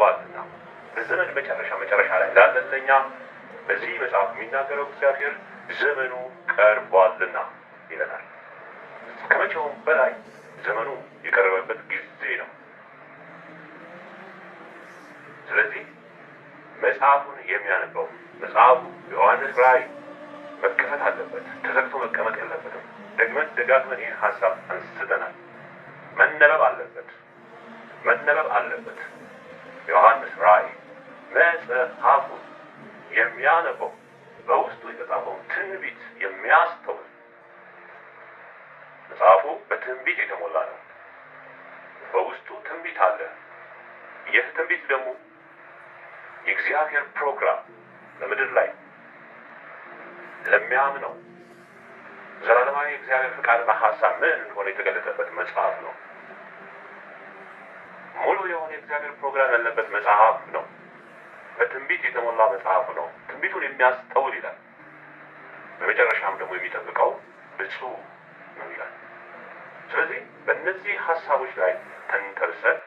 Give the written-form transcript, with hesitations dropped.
ቀርቧልና በዘመን መጨረሻ ላይ ላለለኛ በዚህ መጽሐፍ የሚናገረው እግዚአብሔር ዘመኑ ቀርቧልና ይለናል። ከመቼውም በላይ ዘመኑ የቀረበበት ጊዜ ነው። ስለዚህ መጽሐፉን የሚያነበው መጽሐፉ ዮሐንስ ራእይ መከፈት አለበት፣ ተዘግቶ መቀመጥ የለበትም። ደጋግመን ይህን ሀሳብ አንስተናል። መነበብ አለበት። ዮሐንስ ራእይ መጽሐፉን የሚያነበው በውስጡ የተጻፈውን ትንቢት የሚያስተውል መጽሐፉ በትንቢት የተሞላ ነው። በውስጡ ትንቢት አለ። ይህ ትንቢት ደግሞ የእግዚአብሔር ፕሮግራም በምድር ላይ ለሚያምነው ዘላለማዊ የእግዚአብሔር ፍቃድና ሀሳብ ምን እንደሆነ የተገለጠበት መጽሐፍ ነው። ሙሉ የሆነ የእግዚአብሔር ፕሮግራም ያለበት መጽሐፍ ነው። በትንቢት የተሞላ መጽሐፍ ነው። ትንቢቱን የሚያስተውል ይላል። በመጨረሻም ደግሞ የሚጠብቀው ብፁዕ ነው ይላል። ስለዚህ በእነዚህ ሀሳቦች ላይ ተንተርሰን